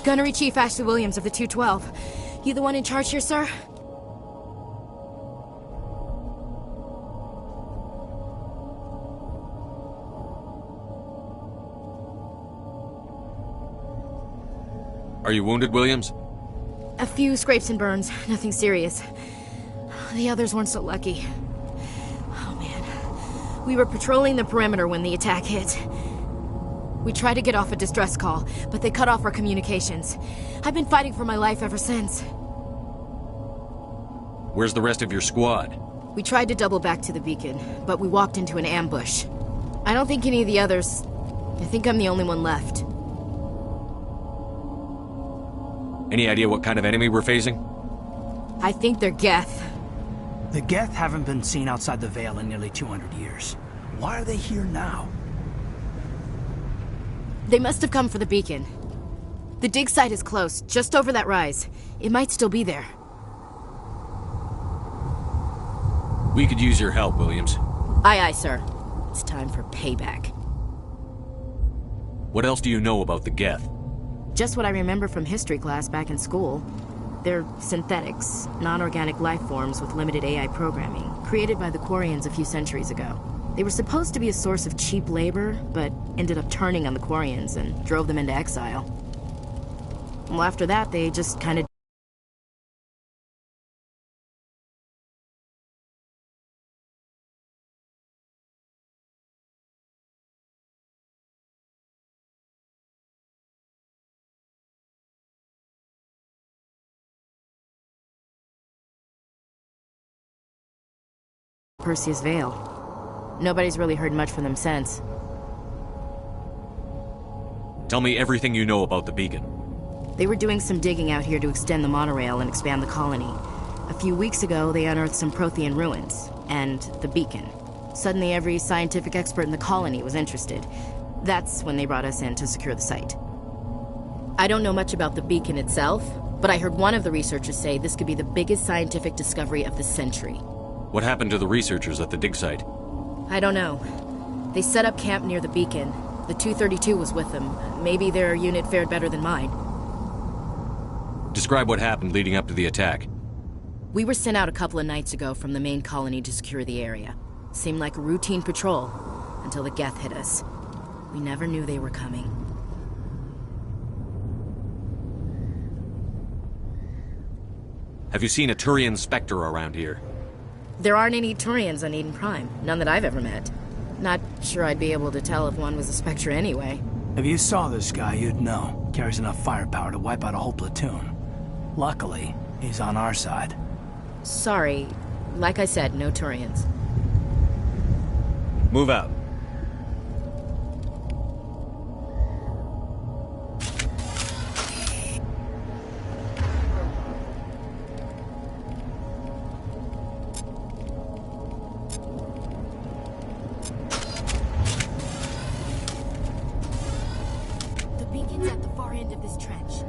Gunnery Chief Ashley Williams of the 212. You the one in charge here, sir? Are you wounded, Williams? A few scrapes and burns, nothing serious. The others weren't so lucky. Oh man. We were patrolling the perimeter when the attack hit. We tried to get off a distress call, but they cut off our communications. I've been fighting for my life ever since. Where's the rest of your squad? We tried to double back to the beacon, but we walked into an ambush. I don't think any of the others... I think I'm the only one left. Any idea what kind of enemy we're facing? I think they're Geth. The Geth haven't been seen outside the Veil in nearly 200 years. Why are they here now? They must have come for the beacon. The dig site is close, just over that rise. It might still be there. We could use your help, Williams. Aye, aye, sir. It's time for payback. What else do you know about the Geth? Just what I remember from history class back in school. They're synthetics, non-organic life forms with limited AI programming, created by the Quarians a few centuries ago. They were supposed to be a source of cheap labor, but ended up turning on the Quarians and drove them into exile. Well, after that, they just kind of... Perseus Vale. Nobody's really heard much from them since. Tell me everything you know about the beacon. They were doing some digging out here to extend the monorail and expand the colony. A few weeks ago, they unearthed some Prothean ruins, and the beacon. Suddenly, every scientific expert in the colony was interested. That's when they brought us in to secure the site. I don't know much about the beacon itself, but I heard one of the researchers say this could be the biggest scientific discovery of the century. What happened to the researchers at the dig site? I don't know. They set up camp near the beacon. The 232 was with them. Maybe their unit fared better than mine. Describe what happened leading up to the attack. We were sent out a couple of nights ago from the main colony to secure the area. Seemed like a routine patrol, until the Geth hit us. We never knew they were coming. Have you seen a Turian Spectre around here? There aren't any Turians on Eden Prime. None that I've ever met. Not sure I'd be able to tell if one was a Spectre anyway. If you saw this guy, you'd know. Carries enough firepower to wipe out a whole platoon. Luckily, he's on our side. Sorry. Like I said, no Turians. Move out. At the far end of this trench.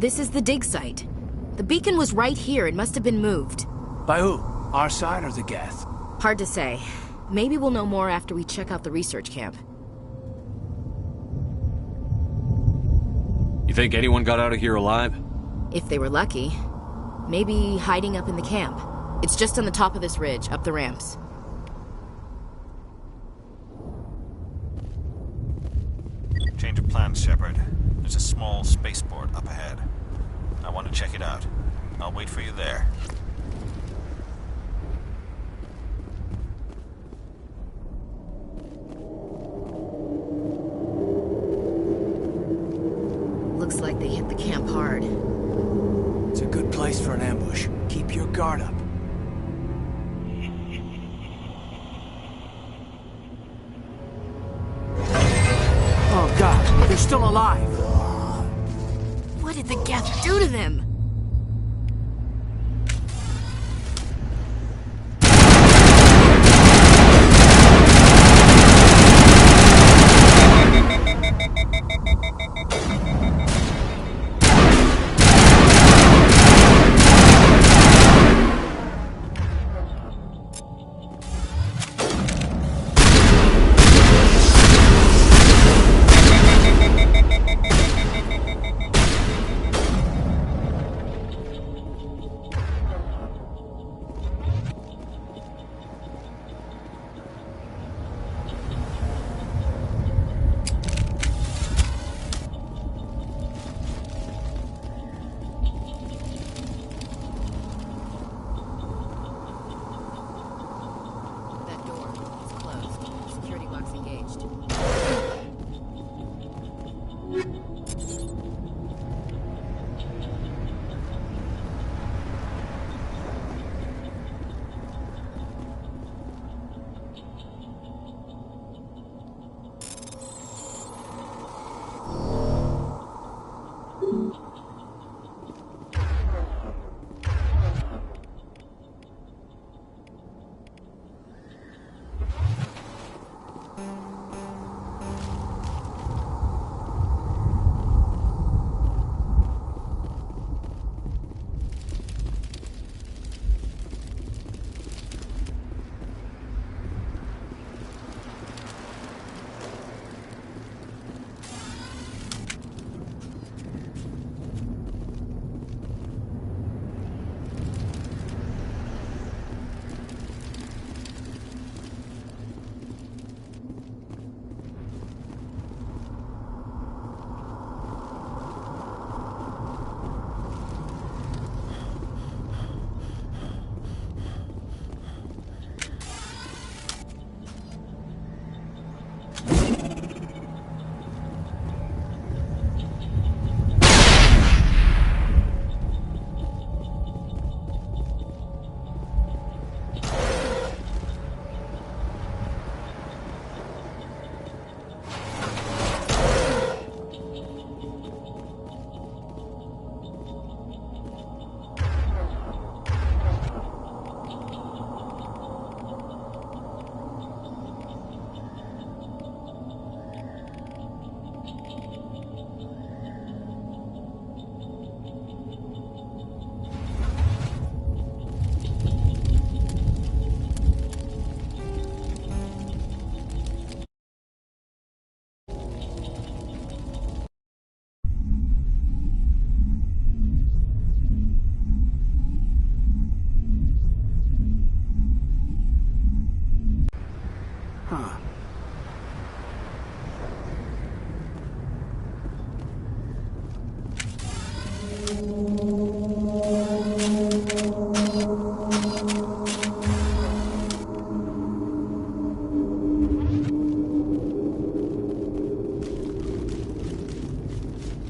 This is the dig site. The beacon was right here. It must have been moved. By who? Our side or the Geth? Hard to say. Maybe we'll know more after we check out the research camp. You think anyone got out of here alive? If they were lucky. Maybe hiding up in the camp. It's just on the top of this ridge, up the ramps. Change of plans, Shepard. There's a small spaceport up ahead. I want to check it out. I'll wait for you there. Looks like they hit the camp hard. It's a good place for an ambush. Keep your guard up. Oh God, they're still alive! What did the Geth do to them?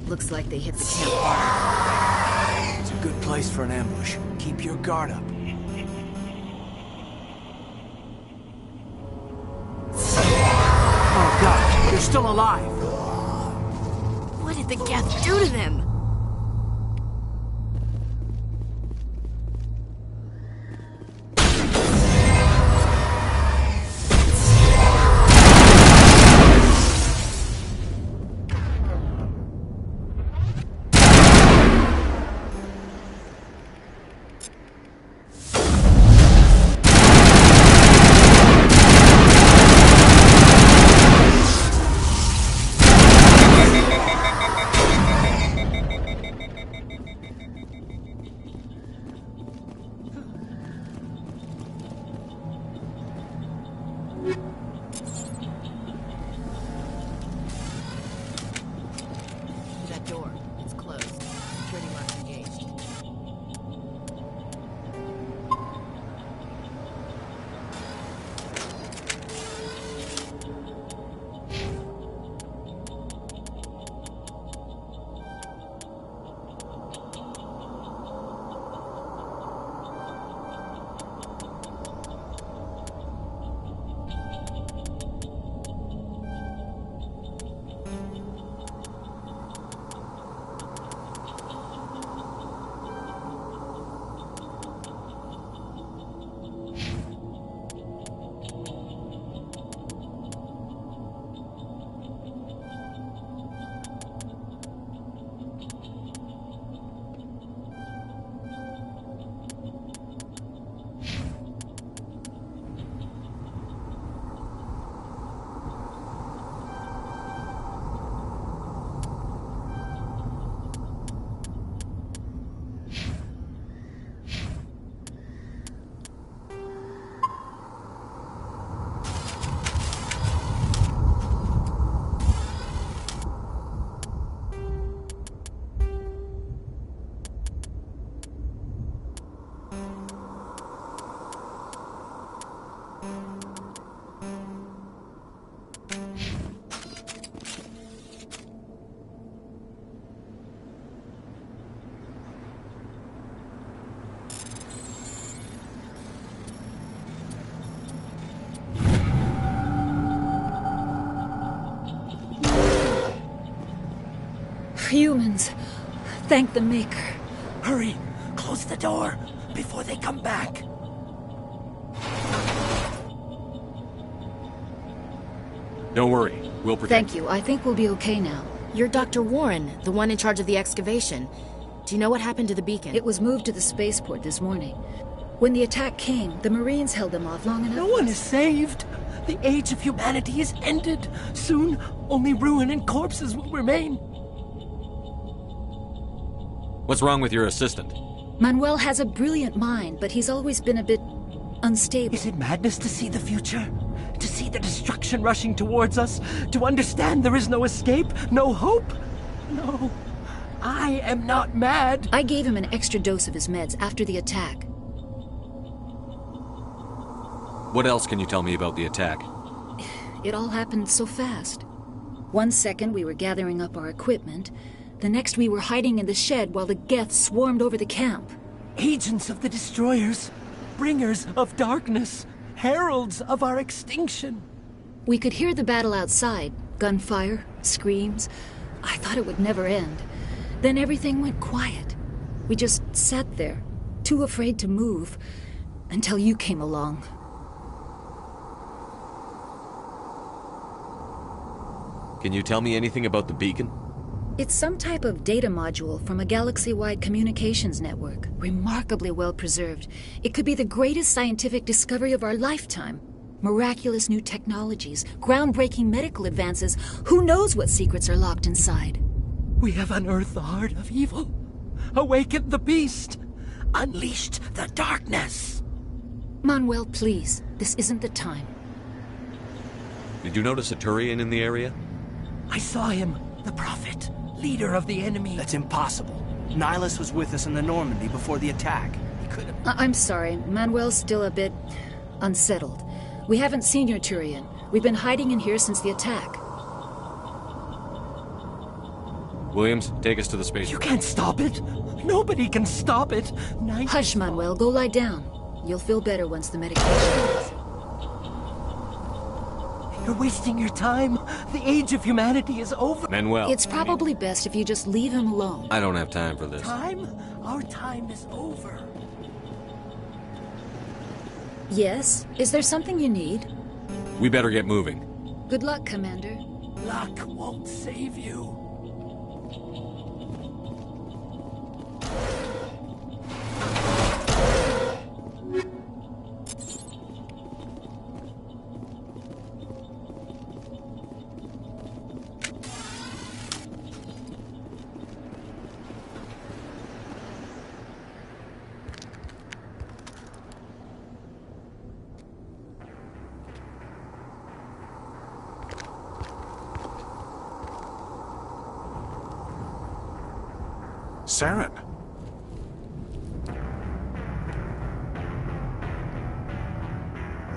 Looks like they hit the camp hard. It's a good place for an ambush. Keep your guard up. Oh God, they're still alive! What did the Geth do to them? humans. Thank the Maker. Hurry! Close the door before they come back. Don't worry, we'll protect Thank you. I think we'll be okay now. You're Dr. Warren, the one in charge of the excavation. Do you know what happened to the beacon? It was moved to the spaceport this morning. When the attack came, the Marines held them off long enough. No one is saved. The age of humanity is ended. Soon, only ruin and corpses will remain. What's wrong with your assistant? Manuel has a brilliant mind, but he's always been a bit unstable. Is it madness to see the future? To see the destruction rushing towards us? To understand there is no escape? No hope? No. I am not mad. I gave him an extra dose of his meds after the attack. What else can you tell me about the attack? It all happened so fast. 1 second we were gathering up our equipment. The next we were hiding in the shed while the Geth swarmed over the camp. Agents of the destroyers. Bringers of darkness. Heralds of our extinction. We could hear the battle outside. Gunfire, screams. I thought it would never end. Then everything went quiet. We just sat there, too afraid to move, until you came along. Can you tell me anything about the beacon? It's some type of data module from a galaxy-wide communications network. Remarkably well preserved. It could be the greatest scientific discovery of our lifetime. Miraculous new technologies, groundbreaking medical advances. Who knows what secrets are locked inside? We have unearthed the heart of evil. Awakened the beast. Unleashed the darkness. Manuel, please. This isn't the time. Did you notice a Turian in the area? I saw him. The prophet. Leader of the enemy. That's impossible. Nihilus was with us in the Normandy before the attack. He could have... I'm sorry. Manuel's still a bit unsettled. We haven't seen your Turian. We've been hiding in here since the attack. Williams, take us to the space. You can't stop it. Nobody can stop it. Hush, Manuel. Go lie down. You'll feel better once the medication is. You're wasting your time. The age of humanity is over. Manuel. It's probably best if you just leave him alone. I don't have time for this. Time? Our time is over. Yes? Is there something you need? We better get moving. Good luck, Commander. Luck won't save you. Saren.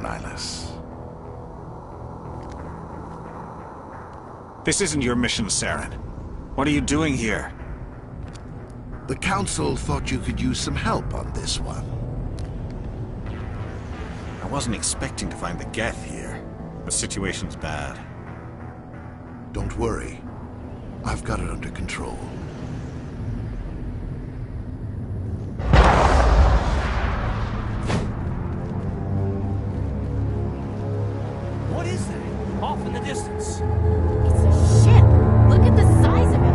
Nihilus. This isn't your mission, Saren. What are you doing here? The Council thought you could use some help on this one. I wasn't expecting to find the Geth here. The situation's bad. Don't worry. I've got it under control. What is that? Off in the distance. It's a ship! Look at the size of it!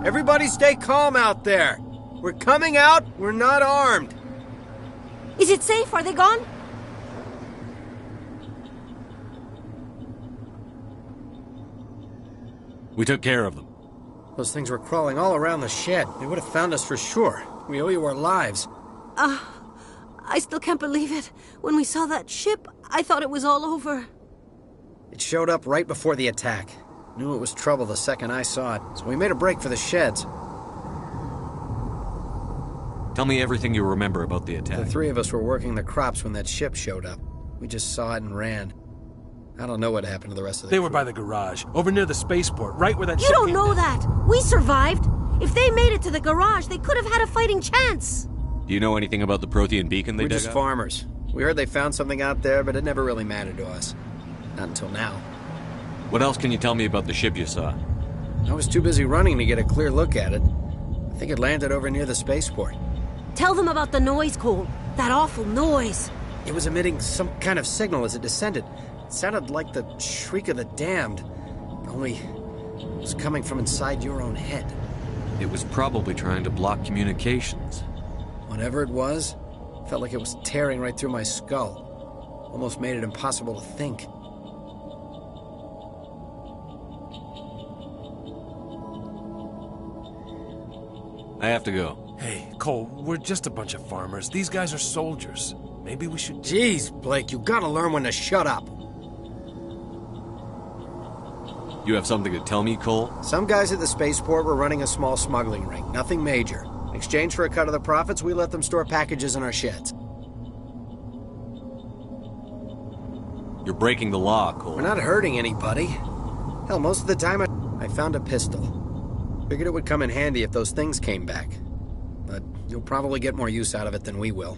Everybody stay calm out there. We're coming out. We're not armed. Is it safe? Are they gone? We took care of them. Those things were crawling all around the shed. They would have found us for sure. We owe you our lives. I still can't believe it. When we saw that ship, I thought it was all over. It showed up right before the attack. Knew it was trouble the second I saw it, so we made a break for the sheds. Tell me everything you remember about the attack. The three of us were working the crops when that ship showed up. We just saw it and ran. I don't know what happened to the rest of the They crew. were by the garage, over near the spaceport, right where that You ship don't came know down. that. We survived. If they made it to the garage, they could have had a fighting chance. Do you know anything about the Prothean beacon they We're dug just up? farmers. We heard they found something out there, but it never really mattered to us. Not until now. What else can you tell me about the ship you saw? I was too busy running to get a clear look at it. I think it landed over near the spaceport. Tell them about the noise, Cole. That awful noise. It was emitting some kind of signal as it descended. It sounded like the shriek of the damned, only it was coming from inside your own head. It was probably trying to block communications. Whatever it was, felt like it was tearing right through my skull. Almost made it impossible to think. I have to go. Hey, Cole, we're just a bunch of farmers. These guys are soldiers. Maybe we should... Jeez, Blake, you gotta learn when to shut up. You have something to tell me, Cole? Some guys at the spaceport were running a small smuggling ring, nothing major. In exchange for a cut of the profits, we let them store packages in our sheds. You're breaking the law, Cole. We're not hurting anybody. Hell, most of the time I found a pistol. Figured it would come in handy if those things came back. But you'll probably get more use out of it than we will.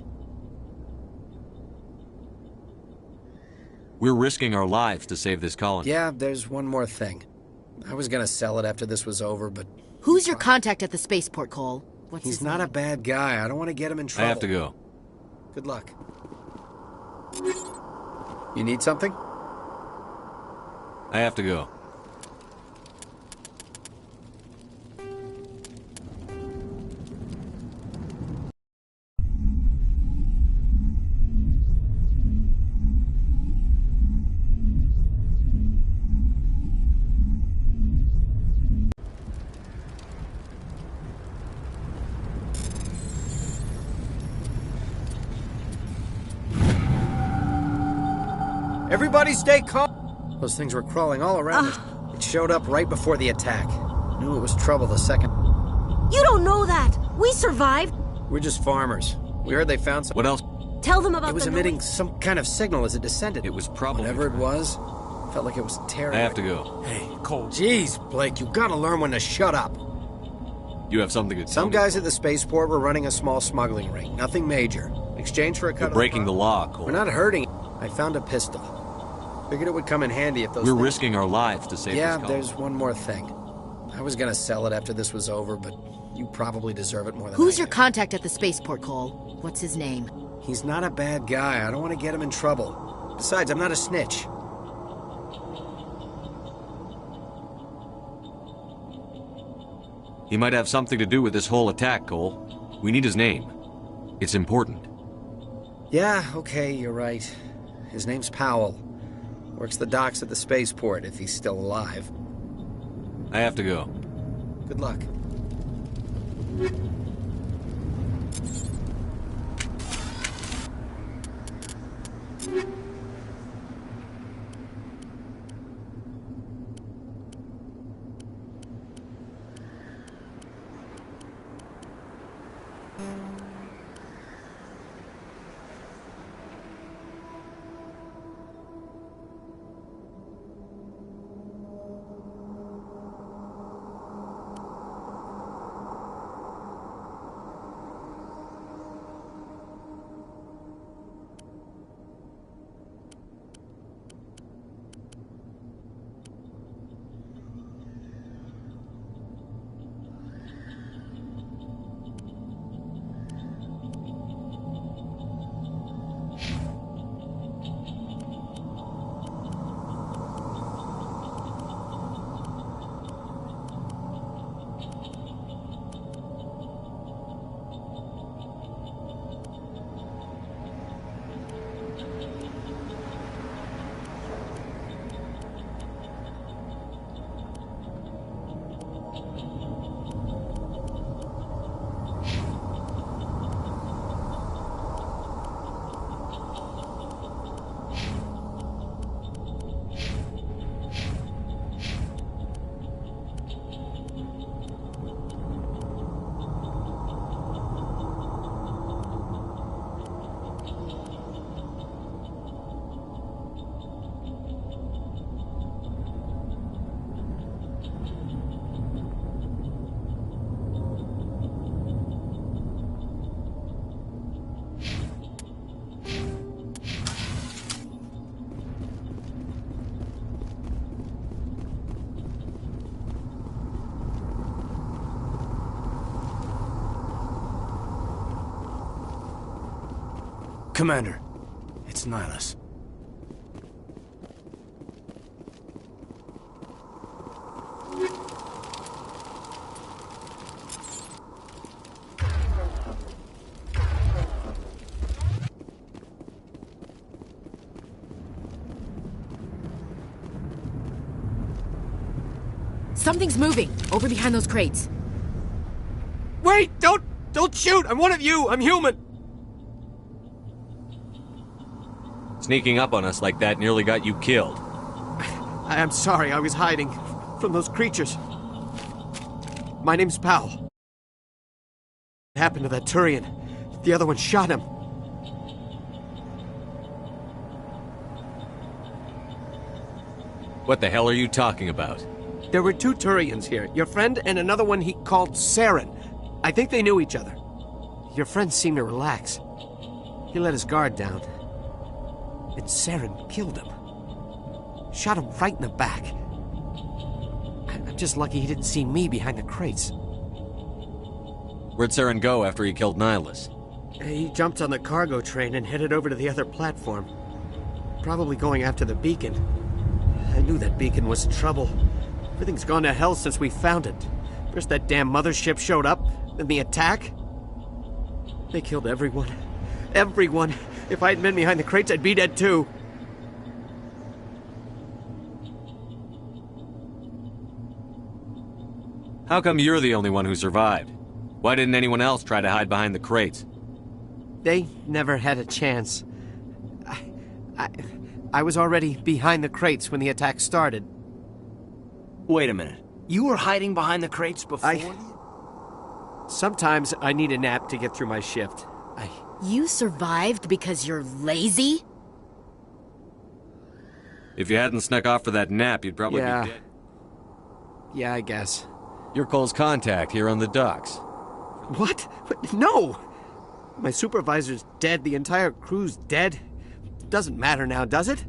We're risking our lives to save this colony. Yeah, there's one more thing. I was gonna sell it after this was over, but... Who's your contact at the spaceport, Cole? What's He's his not name? a bad guy. I don't want to get him in I trouble. have to go. Good luck. You need something? I have to go. Everybody stay calm. Those things were crawling all around us. It showed up right before the attack. Knew it was trouble the second. You don't know that. We survived. We're just farmers. We heard they found some... What else? Tell them about It was the emitting noise. some kind of signal as it descended. It was probably... Whatever it was, felt like it was tearing... I have to go. Hey, Cole. Jeez, Blake, you gotta learn when to shut up. You have something to tell Some me. guys at the spaceport were running a small smuggling ring, nothing major. In exchange for a cut You're of breaking the profit- law, Cole. We're not hurting. I found a pistol. Figured it would come in handy if those We're things... risking our lives to save Yeah, this colony. there's one more thing. I was gonna sell it after this was over, but you probably deserve it more than Who's I your do. contact at the spaceport, Cole? What's his name? He's not a bad guy. I don't want to get him in trouble. Besides, I'm not a snitch. He might have something to do with this whole attack, Cole. We need his name. It's important. Yeah, okay, you're right. His name's Powell. Works the docks at the spaceport, if he's still alive. I have to go. Good luck. Commander, it's Nihilus. Something's moving, over behind those crates. Wait! Don't shoot! I'm one of you! I'm human! Sneaking up on us like that nearly got you killed. I'm sorry, I was hiding from those creatures. My name's Powell. What happened to that Turian? The other one shot him. What the hell are you talking about? There were 2 Turians here. Your friend and another one he called Saren. I think they knew each other. Your friend seemed to relax. He let his guard down. And Saren killed him. Shot him right in the back. I'm just lucky he didn't see me behind the crates. Where'd Saren go after he killed Nihilus? He jumped on the cargo train and headed over to the other platform. Probably going after the beacon. I knew that beacon was trouble. Everything's gone to hell since we found it. First that damn mothership showed up, then the attack. They killed everyone. Everyone. If I hadn't been behind the crates, I'd be dead too. How come you're the only one who survived? Why didn't anyone else try to hide behind the crates? They never had a chance. I was already behind the crates when the attack started. Wait a minute. You were hiding behind the crates before? Sometimes I need a nap to get through my shift. You survived because you're lazy? If you hadn't snuck off for that nap, you'd probably be dead. Yeah, I guess. You're Cole's contact here on the docks. What? No! My supervisor's dead. The entire crew's dead. Doesn't matter now, does it?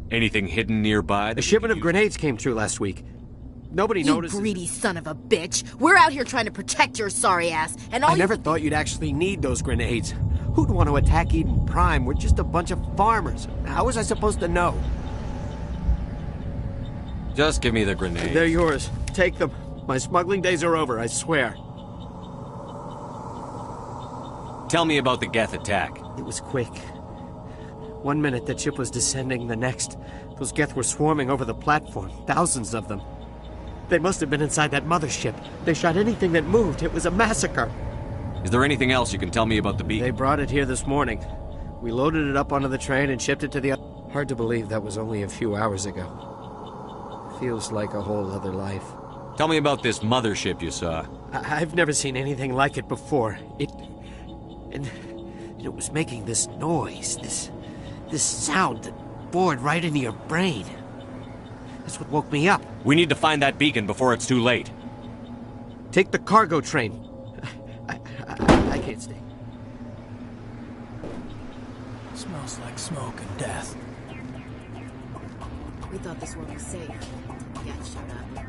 Anything hidden nearby? A shipment of grenades came through last week. Nobody noticed. You greedy son of a bitch! We're out here trying to protect your sorry ass, and all I never thought you'd actually need those grenades. Who'd want to attack Eden Prime? We're just a bunch of farmers. How was I supposed to know? Just give me the grenades. They're yours. Take them. My smuggling days are over, I swear. Tell me about the Geth attack. It was quick. 1 minute the ship was descending, the next, those Geth were swarming over the platform. Thousands of them. They must have been inside that mothership. They shot anything that moved. It was a massacre. Is there anything else you can tell me about the beacon? They brought it here this morning. We loaded it up onto the train and shipped it to the... Hard to believe that was only a few hours ago. Feels like a whole other life. Tell me about this mothership you saw. I've never seen anything like it before. It was making this noise, this sound that bored right into your brain. That's what woke me up. We need to find that beacon before it's too late. Take the cargo train. I can't stay. Smells like smoke and death. We thought this world was safe. Yeah, shut up.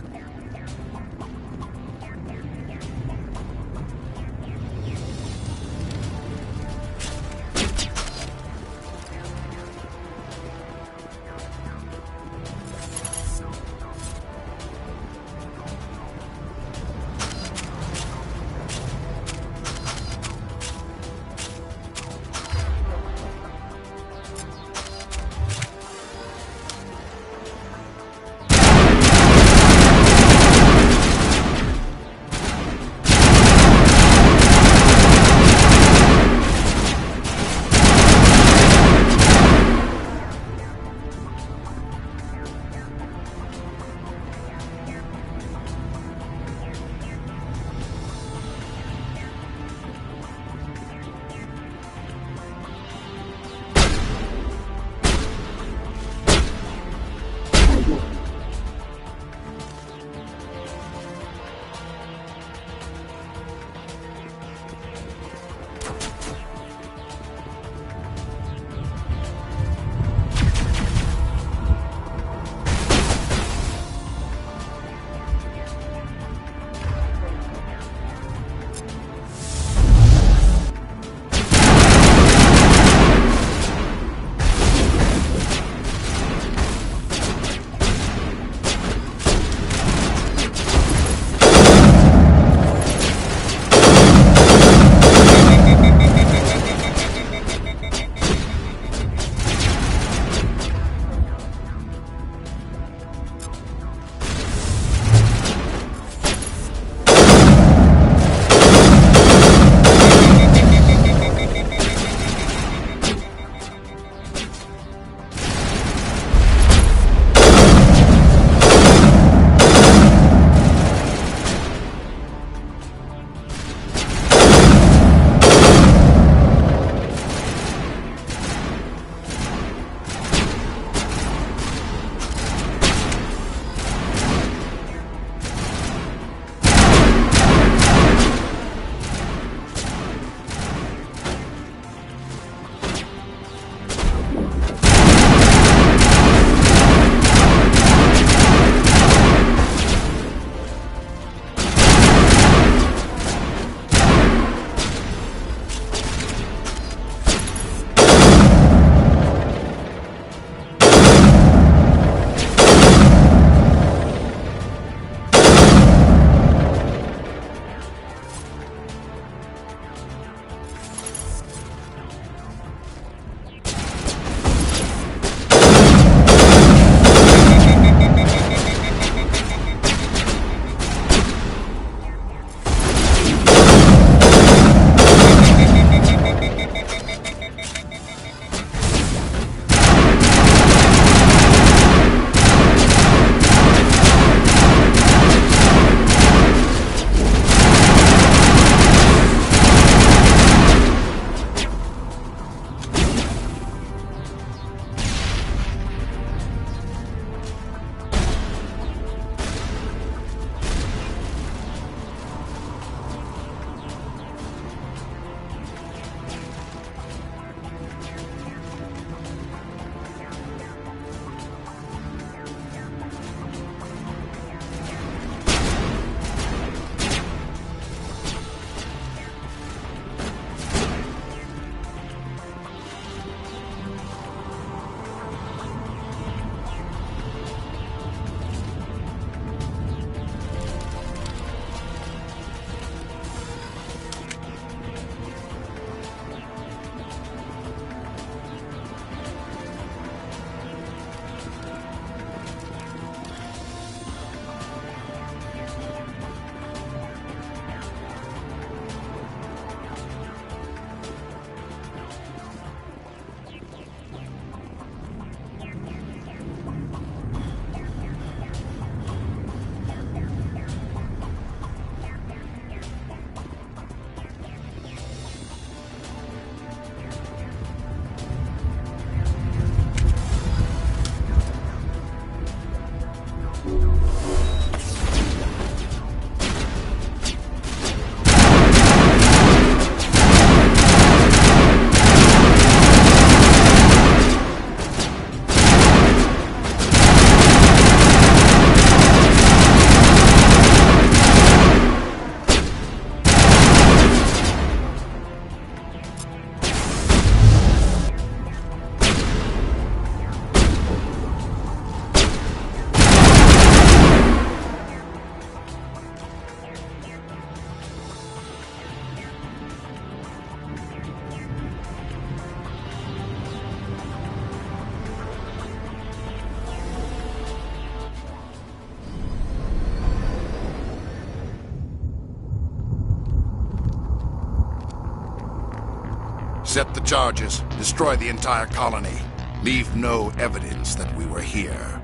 Set the charges. Destroy the entire colony. Leave no evidence that we were here.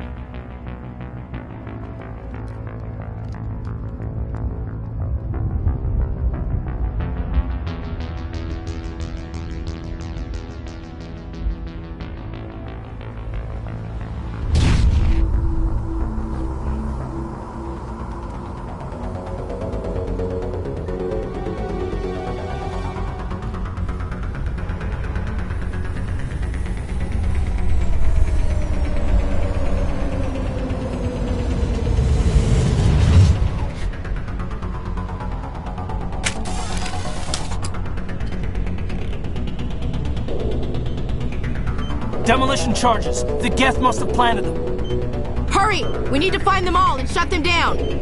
Demolition charges. The Geth must have planted them. Hurry! We need to find them all and shut them down!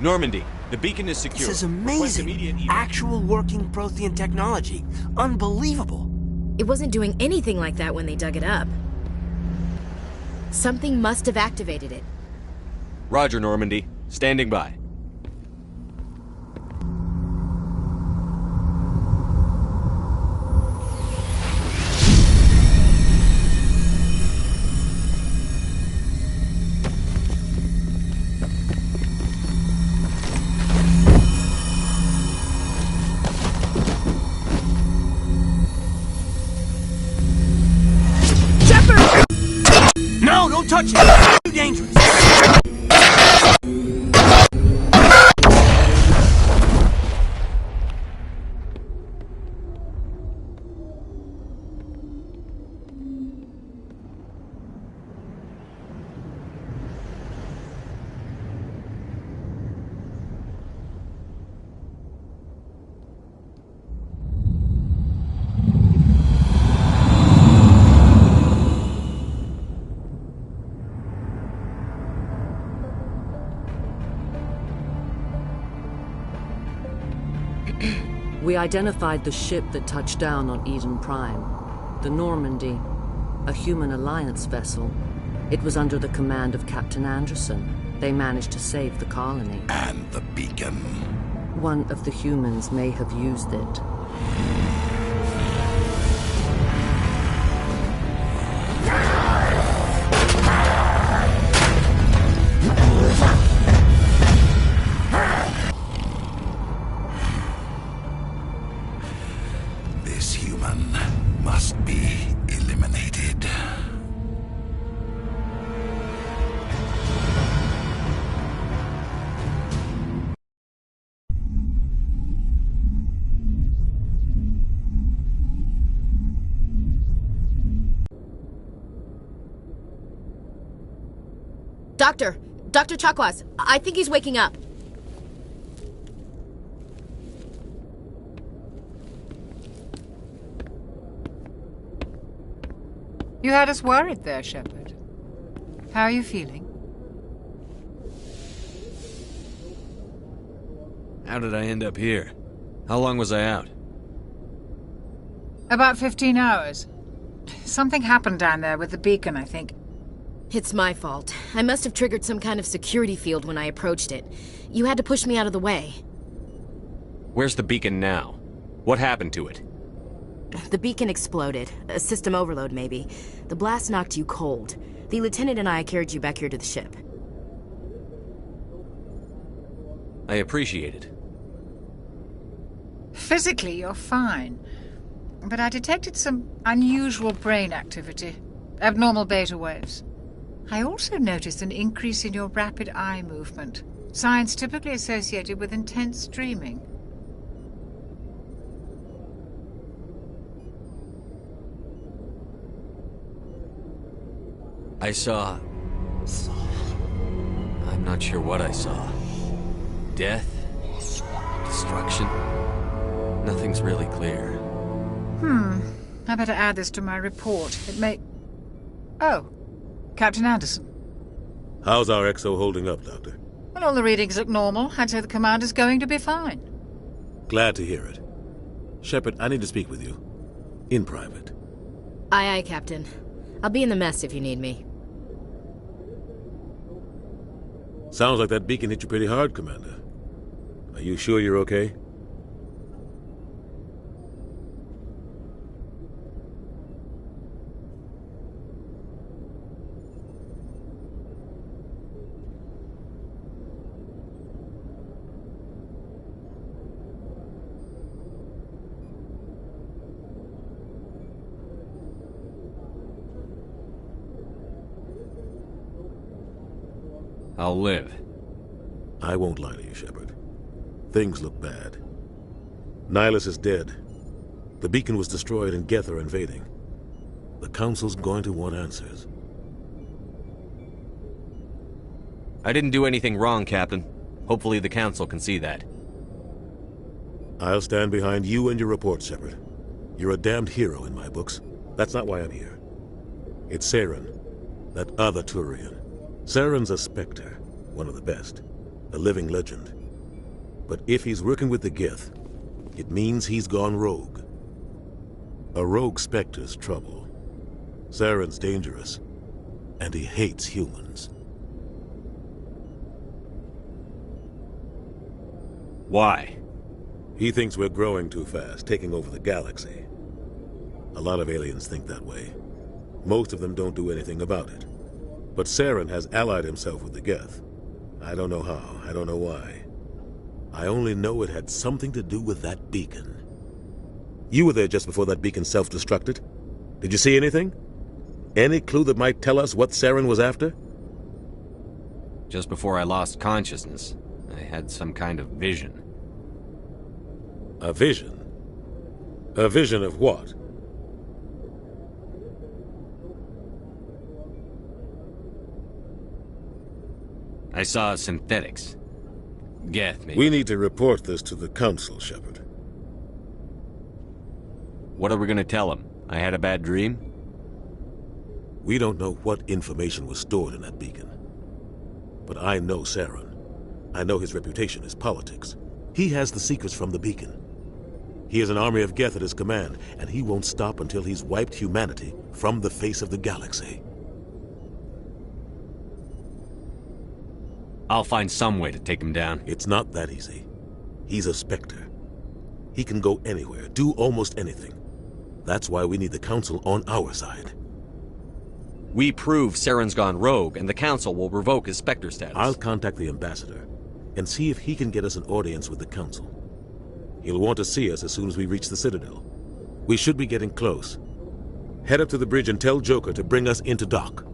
Normandy, the beacon is secure. This is Request amazing. immediate evac. Actual working Prothean technology. Unbelievable. It wasn't doing anything like that when they dug it up. Something must have activated it. Roger, Normandy. Standing by. No, don't touch it! Too dangerous! We identified the ship that touched down on Eden Prime. The Normandy, a human alliance vessel. It was under the command of Captain Anderson. They managed to save the colony. And the beacon. One of the humans may have used it. This human must be eliminated. Dr. Chakwas, I think he's waking up. You had us worried there, Shepard. How are you feeling? How did I end up here? How long was I out? About 15 hours. Something happened down there with the beacon, I think. It's my fault. I must have triggered some kind of security field when I approached it. You had to push me out of the way. Where's the beacon now? What happened to it? The beacon exploded. A system overload, maybe. The blast knocked you cold. The lieutenant and I carried you back here to the ship. I appreciate it. Physically, you're fine. But I detected some unusual brain activity. Abnormal beta waves. I also noticed an increase in your rapid eye movement. Signs typically associated with intense dreaming. I saw... I'm not sure what I saw. Death? Destruction? Nothing's really clear. I better add this to my report. It may... Oh, Captain Anderson. How's our XO holding up, Doctor? Well, all the readings look normal. I'd say the commander's going to be fine. Glad to hear it. Shepard, I need to speak with you. In private. Aye, aye, Captain. I'll be in the mess if you need me. Sounds like that beacon hit you pretty hard, Commander. Are you sure you're okay? I'll live. I won't lie to you, Shepard. Things look bad. Nihilus is dead. The beacon was destroyed and Geth are invading. The Council's going to want answers. I didn't do anything wrong, Captain. Hopefully the Council can see that. I'll stand behind you and your report, Shepard. You're a damned hero in my books. That's not why I'm here. It's Saren, that other Turian. Saren's a Spectre, one of the best. a living legend. But if he's working with the Geth, it means he's gone rogue. A rogue Spectre's trouble. Saren's dangerous, and he hates humans. Why? He thinks we're growing too fast, taking over the galaxy. A lot of aliens think that way. Most of them don't do anything about it. But Saren has allied himself with the Geth. I don't know how, I don't know why. I only know it had something to do with that beacon. You were there just before that beacon self-destructed. Did you see anything? Any clue that might tell us what Saren was after? Just before I lost consciousness, I had some kind of vision. A vision? A vision of what? I saw synthetics. Geth, maybe. We need to report this to the Council, Shepard. What are we gonna tell him? I had a bad dream? We don't know what information was stored in that beacon. But I know Saren. I know his reputation is politics. He has the secrets from the beacon. He has an army of Geth at his command, and he won't stop until he's wiped humanity from the face of the galaxy. I'll find some way to take him down. It's not that easy. He's a Spectre. He can go anywhere, do almost anything. That's why we need the Council on our side. We prove Saren's gone rogue, and the Council will revoke his Spectre status. I'll contact the Ambassador and see if he can get us an audience with the Council. He'll want to see us as soon as we reach the Citadel. We should be getting close. Head up to the bridge and tell Joker to bring us into dock.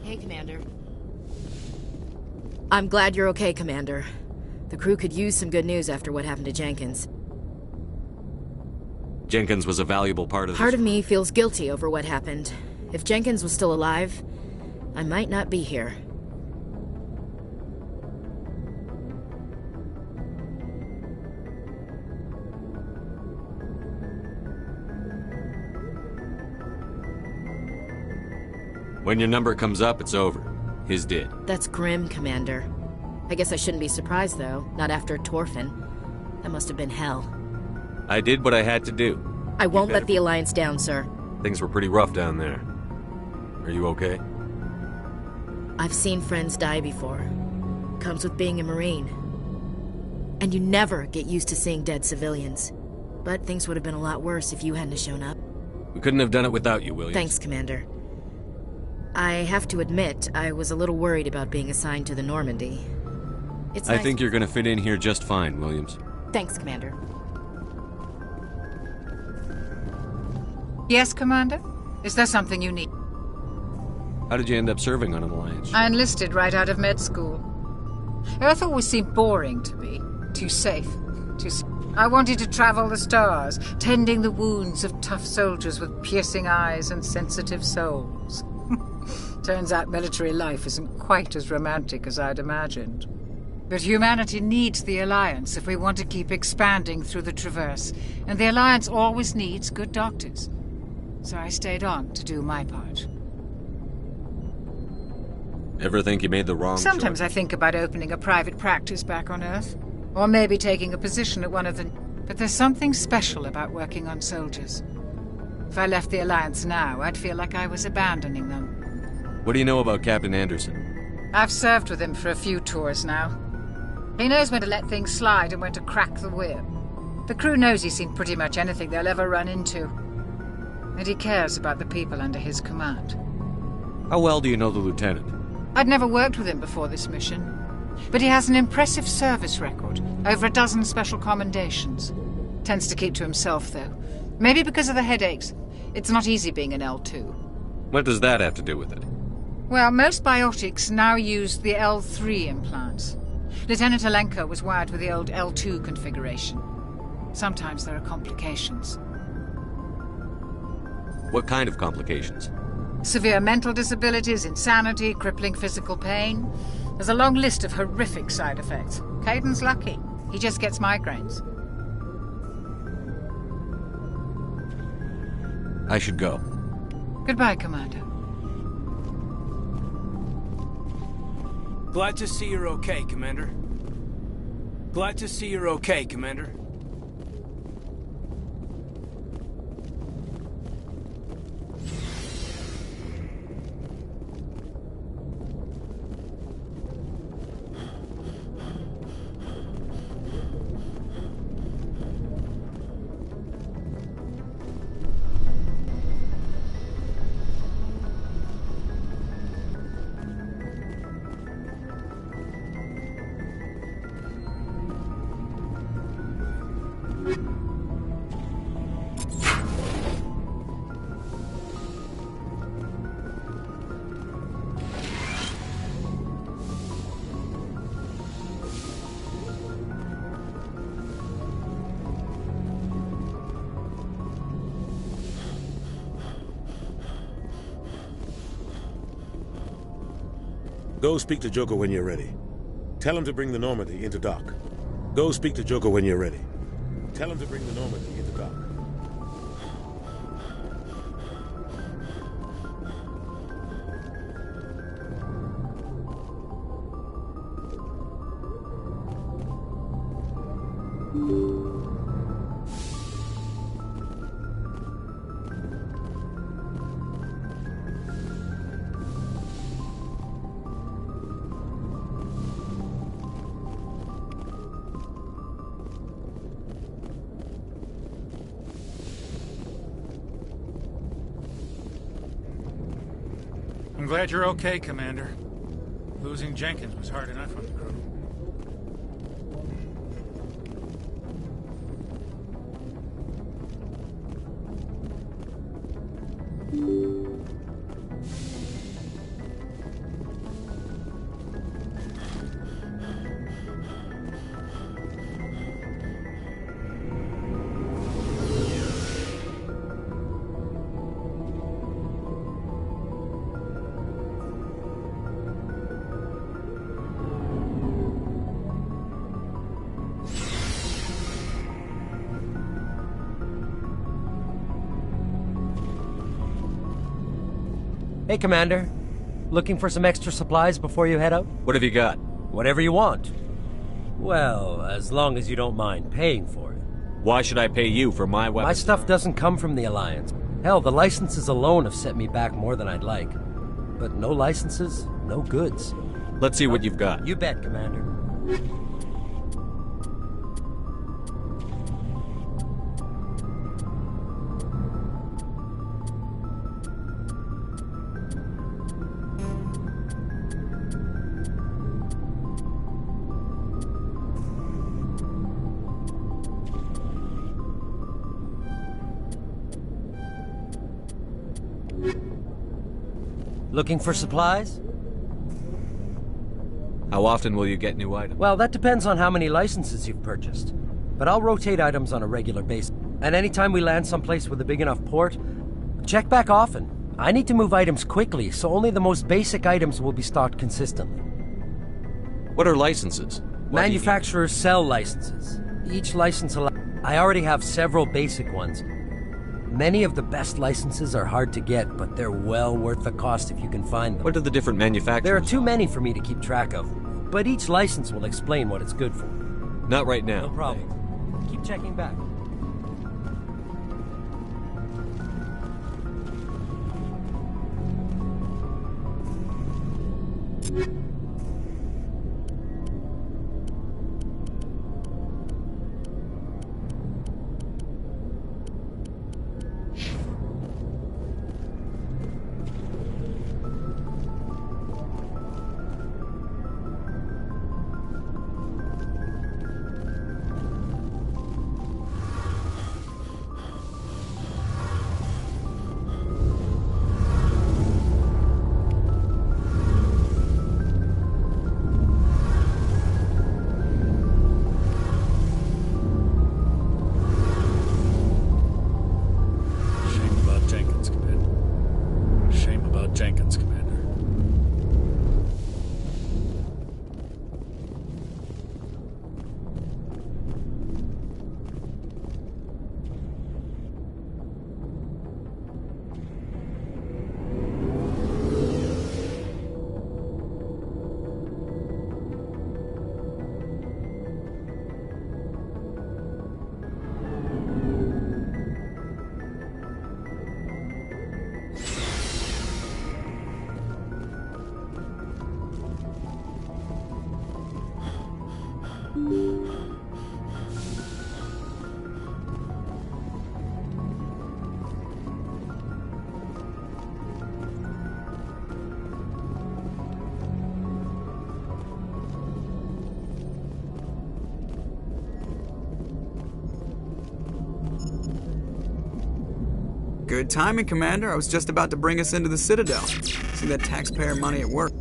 Hey, Commander. I'm glad you're okay, Commander. The crew could use some good news after what happened to Jenkins. Jenkins was a valuable part of this. Part of me feels guilty over what happened. If Jenkins was still alive, I might not be here. When your number comes up, it's over. His did. That's grim, Commander. I guess I shouldn't be surprised, though. Not after Torfin. That must have been hell. I did what I had to do. I won't let the Alliance down, sir. Things were pretty rough down there. Are you okay? I've seen friends die before. Comes with being a Marine. And you never get used to seeing dead civilians. But things would have been a lot worse if you hadn't shown up. We couldn't have done it without you, Williams. Thanks, Commander. I have to admit, I was a little worried about being assigned to the Normandy. I think you're gonna fit in here just fine, Williams. Thanks, Commander. Yes, Commander? Is there something you need? How did you end up serving on an Alliance? I enlisted right out of med school. Earth always seemed boring to me. Too safe. I wanted to travel the stars, tending the wounds of tough soldiers with piercing eyes and sensitive souls. Turns out military life isn't quite as romantic as I'd imagined. But humanity needs the Alliance if we want to keep expanding through the Traverse, and the Alliance always needs good doctors. So I stayed on to do my part. Ever think you made the wrong choice? Sometimes I think about opening a private practice back on Earth, or maybe taking a position at one of the... But there's something special about working on soldiers. If I left the Alliance now, I'd feel like I was abandoning them. What do you know about Captain Anderson? I've served with him for a few tours now. He knows when to let things slide and when to crack the whip. The crew knows he's seen pretty much anything they'll ever run into. And he cares about the people under his command. How well do you know the Lieutenant? I'd never worked with him before this mission. But he has an impressive service record, over a dozen special commendations. Tends to keep to himself, though. Maybe because of the headaches. It's not easy being an L2. What does that have to do with it? Well, most biotics now use the L3 implants. Lieutenant Alenko was wired with the old L2 configuration. Sometimes there are complications. What kind of complications? Severe mental disabilities, insanity, crippling physical pain. There's a long list of horrific side effects. Caden's lucky. He just gets migraines. I should go. Goodbye, Commander. Glad to see you're okay, Commander. Glad to see you're okay, Commander. Go speak to Joker when you're ready. Tell him to bring the Normandy into dock. Go speak to Joker when you're ready. Tell him to bring the Normandy into dock. I'm glad you're okay, Commander. Losing Jenkins was hard enough on the crew. Hey, Commander. Looking for some extra supplies before you head out? What have you got? Whatever you want. Well, as long as you don't mind paying for it. Why should I pay you for my weapons? My stuff doesn't come from the Alliance. Hell, the licenses alone have set me back more than I'd like. But no licenses, no goods. Let's see what you've got. You bet, Commander. Looking for supplies? How often will you get new items? Well, that depends on how many licenses you've purchased. But I'll rotate items on a regular basis. And anytime we land someplace with a big enough port, check back often. I need to move items quickly, so only the most basic items will be stocked consistently. What are licenses? Manufacturers sell licenses. Each license I already have several basic ones. Many of the best licenses are hard to get, but they're well worth the cost if you can find them. What are the different manufacturers? There are too many for me to keep track of, but each license will explain what it's good for. Not right now. No problem. Keep checking back. Jenkins, Commander. Good timing, Commander. I was just about to bring us into the Citadel. See that taxpayer money at work.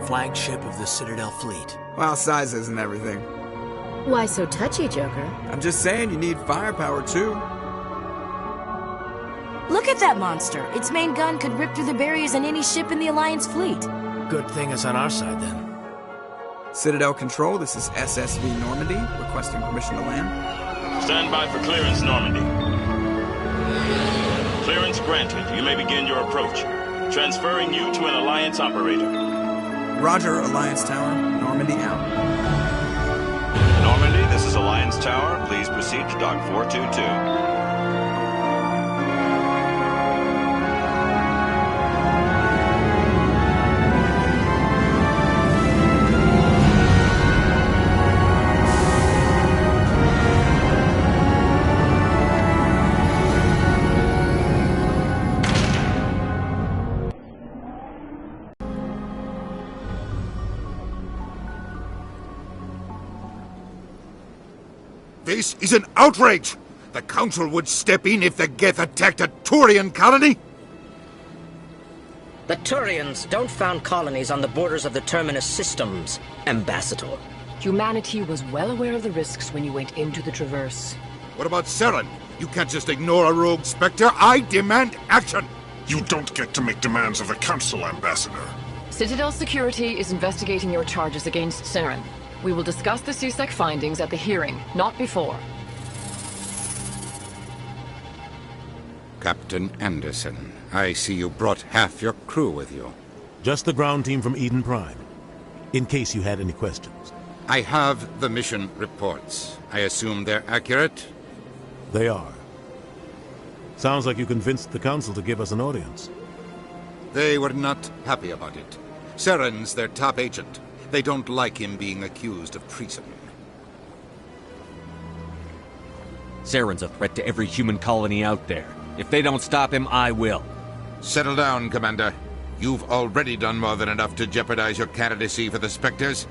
Flagship of the Citadel fleet. Well, size isn't everything. Why so touchy, Joker? I'm just saying you need firepower, too. Look at that monster. Its main gun could rip through the barriers in any ship in the Alliance fleet. Good thing it's on our side, then. Citadel Control, this is SSV Normandy, requesting permission to land. Stand by for clearance, Normandy. Clearance granted. You may begin your approach. Transferring you to an Alliance operator. Roger, Alliance Tower. Normandy out. Normandy, this is Alliance Tower. Please proceed to Dock 422. This is an outrage! The Council would step in if the Geth attacked a Turian colony? The Turians don't found colonies on the borders of the Terminus systems, Ambassador. Humanity was well aware of the risks when you went into the Traverse. What about Saren? You can't just ignore a rogue Spectre. I demand action! You don't get to make demands of the Council, Ambassador. Citadel Security is investigating your charges against Saren. We will discuss the CSEC findings at the hearing, not before. Captain Anderson, I see you brought half your crew with you. Just the ground team from Eden Prime, in case you had any questions. I have the mission reports. I assume they're accurate? They are. Sounds like you convinced the Council to give us an audience. They were not happy about it. Saren's their top agent. They don't like him being accused of treason. Saren's a threat to every human colony out there. If they don't stop him, I will. Settle down, Commander. You've already done more than enough to jeopardize your candidacy for the Spectres.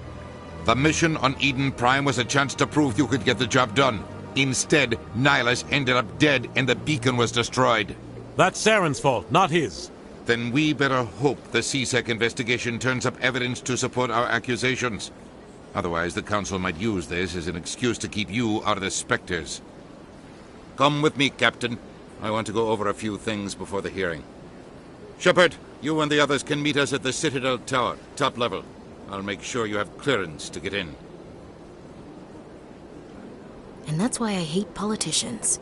The mission on Eden Prime was a chance to prove you could get the job done. Instead, Nihilus ended up dead and the beacon was destroyed. That's Saren's fault, not his. Then we better hope the CSEC investigation turns up evidence to support our accusations. Otherwise, the Council might use this as an excuse to keep you out of the Spectres. Come with me, Captain. I want to go over a few things before the hearing. Shepard, you and the others can meet us at the Citadel Tower, top level. I'll make sure you have clearance to get in. And that's why I hate politicians.